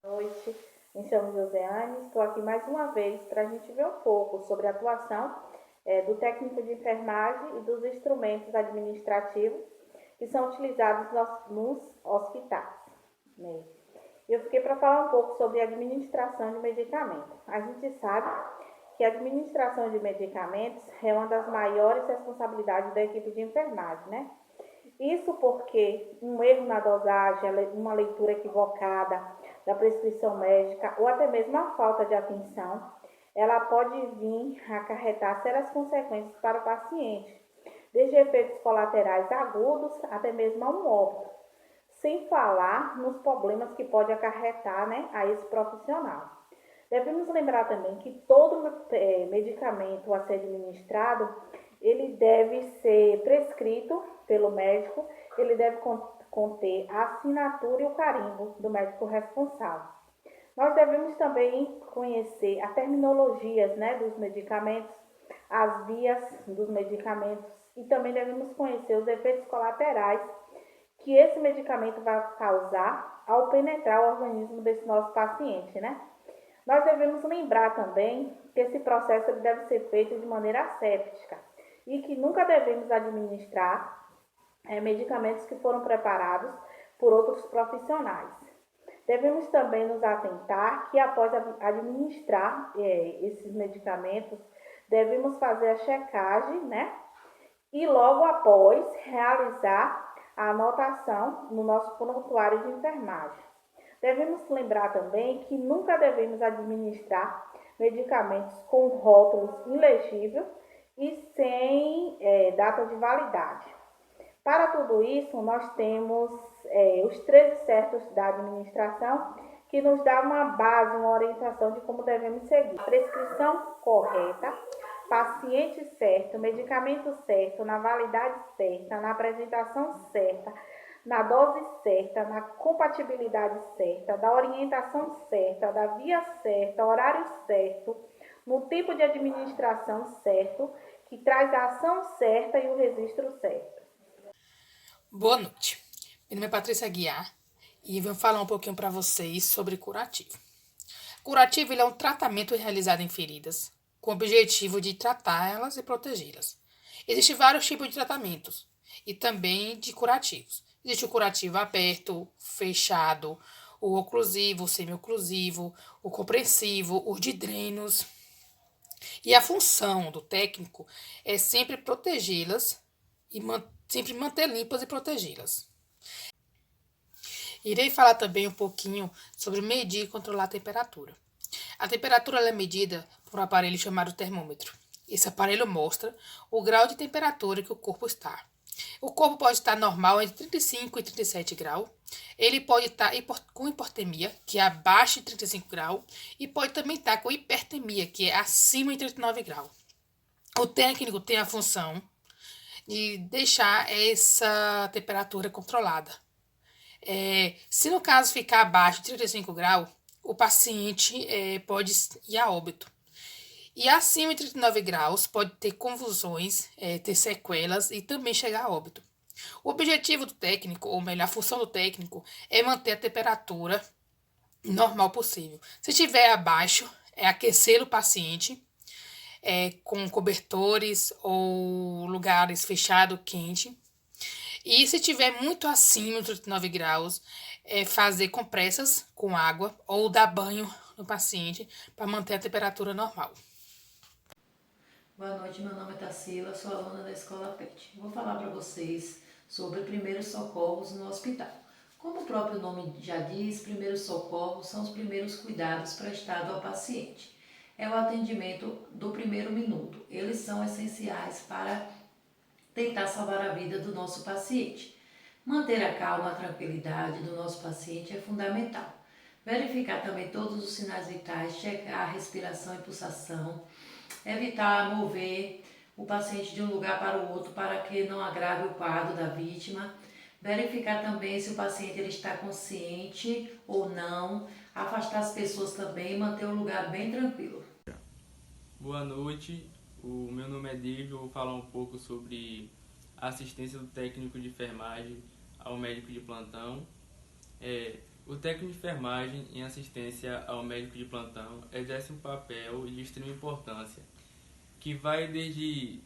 Boa noite, me chamo Josiane, estou aqui mais uma vez para a gente ver um pouco sobre a atuação do técnico de enfermagem e dos instrumentos administrativos que são utilizados nos hospitais, né? Eu fiquei para falar um pouco sobre a administração de medicamentos. A gente sabe que a administração de medicamentos é uma das maiores responsabilidades da equipe de enfermagem, né? Isso porque um erro na dosagem, uma leitura equivocada da prescrição médica ou até mesmo a falta de atenção, ela pode vir a acarretar sérias consequências para o paciente, desde efeitos colaterais agudos até mesmo a um óbito, sem falar nos problemas que pode acarretar, né, a esse profissional. Devemos lembrar também que todo medicamento a ser administrado, ele deve ser prescrito pelo médico, ele deve conter a assinatura e o carimbo do médico responsável. Nós devemos também conhecer as terminologias, né, dos medicamentos, as vias dos medicamentos e também devemos conhecer os efeitos colaterais que esse medicamento vai causar ao penetrar o organismo desse nosso paciente, né? Nós devemos lembrar também que esse processo deve ser feito de maneira asséptica e que nunca devemos administrar medicamentos que foram preparados por outros profissionais. Devemos também nos atentar que após administrar esses medicamentos, devemos fazer a checagem, né? E logo após realizar a anotação no nosso prontuário de enfermagem. Devemos lembrar também que nunca devemos administrar medicamentos com rótulos ilegíveis e sem data de validade. Para tudo isso, nós temos os 13 certos da administração, que nos dá uma base, uma orientação de como devemos seguir. A prescrição correta, paciente certo, medicamento certo, na validade certa, na apresentação certa, na dose certa, na compatibilidade certa, da orientação certa, da via certa, horário certo, no tipo de administração certo, que traz a ação certa e o registro certo. Boa noite. Meu nome é Patrícia Guiar e eu vou falar um pouquinho para vocês sobre curativo. Curativo ele é um tratamento realizado em feridas com o objetivo de tratá-las e protegê-las. Existem vários tipos de tratamentos e também de curativos. Existe o curativo aberto, fechado, o oclusivo, o semi-oclusivo, o compreensivo, o de drenos. E a função do técnico é sempre protegê-las e sempre manter limpas e protegê-las. Irei falar também um pouquinho sobre medir e controlar a temperatura. A temperatura é medida por um aparelho chamado termômetro. Esse aparelho mostra o grau de temperatura que o corpo está. O corpo pode estar normal entre 35 e 37 graus. Ele pode estar com hipotermia, que é abaixo de 35 graus, e pode também estar com hipertermia, que é acima de 39 graus. O técnico tem a função de deixar essa temperatura controlada. Se no caso ficar abaixo de 35 graus, o paciente pode ir a óbito. E acima de 39 graus pode ter convulsões, ter sequelas e também chegar a óbito. O objetivo do técnico, ou melhor, a função do técnico, é manter a temperatura normal possível. Se estiver abaixo, é aquecer o paciente com cobertores ou lugares fechados, quente. E se estiver muito acima de 39 graus, fazer compressas com água ou dar banho no paciente para manter a temperatura normal. Boa noite, meu nome é Tarsila, sou aluna da Escola PET. Vou falar para vocês sobre primeiros socorros no hospital. Como o próprio nome já diz, primeiros socorros são os primeiros cuidados prestados ao paciente. É o atendimento do primeiro minuto. Eles são essenciais para tentar salvar a vida do nosso paciente. Manter a calma, a tranquilidade do nosso paciente é fundamental. Verificar também todos os sinais vitais, checar a respiração e pulsação, evitar mover o paciente de um lugar para o outro para que não agrave o quadro da vítima, verificar também se o paciente ele está consciente ou não, afastar as pessoas também e manter o lugar bem tranquilo. Boa noite, o meu nome é David, eu vou falar um pouco sobre a assistência do técnico de enfermagem ao médico de plantão. O técnico de enfermagem em assistência ao médico de plantão exerce um papel de extrema importância, que vai desde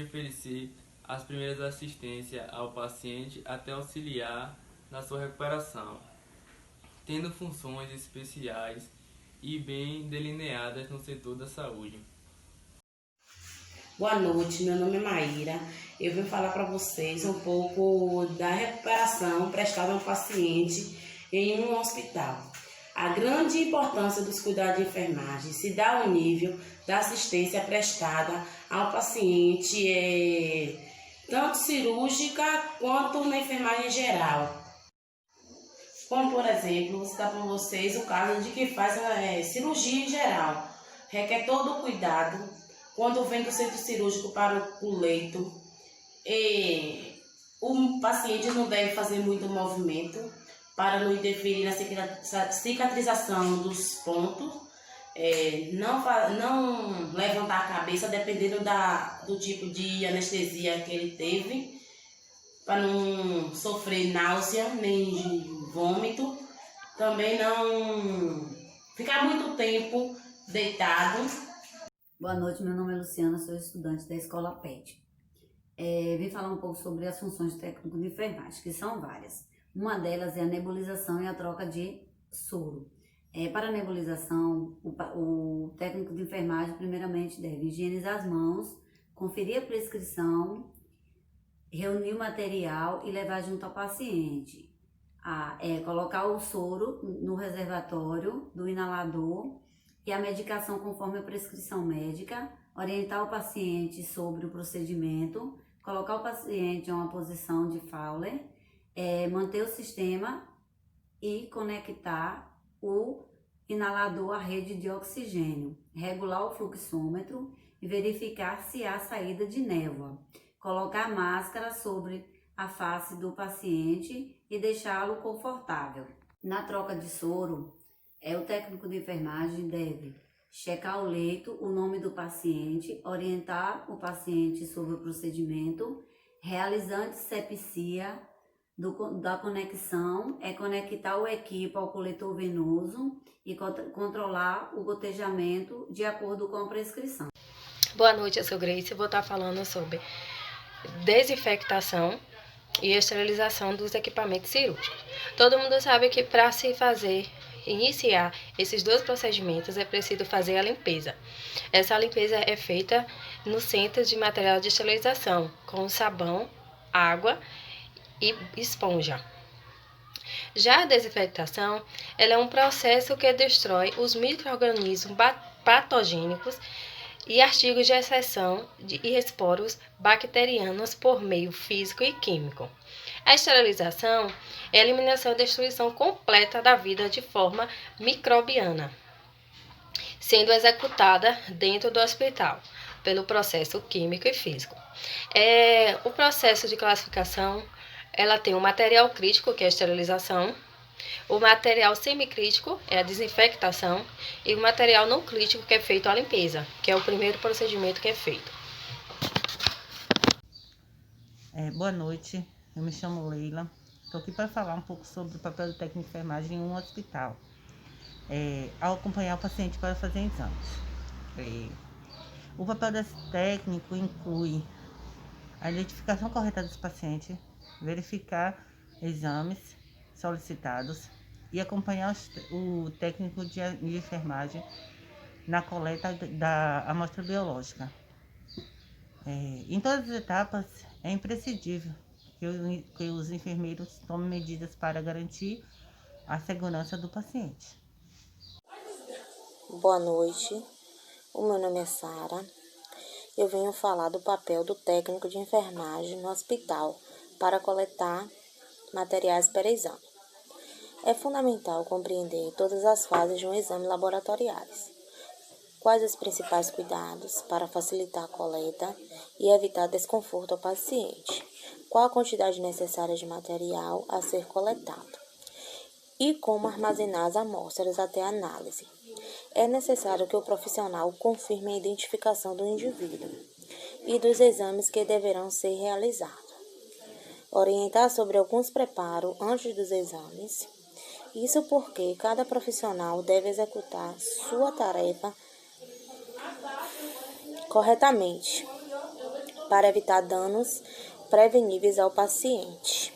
oferecer as primeiras assistências ao paciente até auxiliar na sua recuperação, tendo funções especiais e bem delineadas no setor da saúde. Boa noite, meu nome é Maíra. Eu vim falar para vocês um pouco da recuperação prestada ao paciente em um hospital. A grande importância dos cuidados de enfermagem se dá ao nível da assistência prestada ao paciente, tanto cirúrgica quanto na enfermagem geral. Como, por exemplo, vou citar para vocês o caso de quem faz cirurgia em geral. Requer todo o cuidado quando vem do centro cirúrgico para o leito. O paciente não deve fazer muito movimento para não interferir na cicatrização dos pontos. Não levantar a cabeça dependendo do tipo de anestesia que ele teve, para não sofrer náusea nem vômito. Também não ficar muito tempo deitado. Boa noite, meu nome é Luciana, sou estudante da Escola PET. Vim falar um pouco sobre as funções do técnico de enfermagem, que são várias. Uma delas é a nebulização e a troca de soro. Para a nebulização, o técnico de enfermagem primeiramente deve higienizar as mãos, conferir a prescrição, reunir o material e levar junto ao paciente. Colocar o soro no reservatório do inalador e a medicação conforme a prescrição médica, orientar o paciente sobre o procedimento, colocar o paciente em uma posição de Fowler, manter o sistema e conectar o inalador à rede de oxigênio, regular o fluxômetro e verificar se há saída de névoa, colocar máscara sobre a face do paciente e deixá-lo confortável. Na troca de soro, o técnico de enfermagem deve checar o leito, o nome do paciente, orientar o paciente sobre o procedimento, realizar antisepsia da conexão, conectar o equipo ao coletor venoso e controlar o gotejamento de acordo com a prescrição. Boa noite, eu sou Grace e vou estar falando sobre desinfectação e esterilização dos equipamentos cirúrgicos. Todo mundo sabe que para se iniciar esses dois procedimentos é preciso fazer a limpeza. Essa limpeza é feita no centro de material de esterilização, com sabão, água e esponja. Já a desinfectação, ela é um processo que destrói os micro-organismos patogênicos e artigos de exceção e esporos bacterianos por meio físico e químico. A esterilização é a eliminação e destruição completa da vida de forma microbiana, sendo executada dentro do hospital pelo processo químico e físico. O processo de classificação, ela tem o material crítico, que é a esterilização, o material semicrítico é a desinfectação e o material não crítico, que é feito a limpeza, que é o primeiro procedimento que é feito. Boa noite, eu me chamo Leila. Estou aqui para falar um pouco sobre o papel do técnico de enfermagem em um hospital, ao acompanhar o paciente para fazer exames. O papel desse técnico inclui a identificação correta dos pacientes, verificar exames solicitados e acompanhar o técnico de enfermagem na coleta da amostra biológica. Em todas as etapas, é imprescindível que os enfermeiros tomem medidas para garantir a segurança do paciente. Boa noite, o meu nome é Sara. Eu venho falar do papel do técnico de enfermagem no hospital para coletar materiais para exame. É fundamental compreender todas as fases de um exame laboratoriais. Quais os principais cuidados para facilitar a coleta e evitar desconforto ao paciente? Qual a quantidade necessária de material a ser coletado? E como armazenar as amostras até a análise? É necessário que o profissional confirme a identificação do indivíduo e dos exames que deverão ser realizados. Orientar sobre alguns preparos antes dos exames Isso porque cada profissional deve executar sua tarefa corretamente para evitar danos preveníveis ao paciente.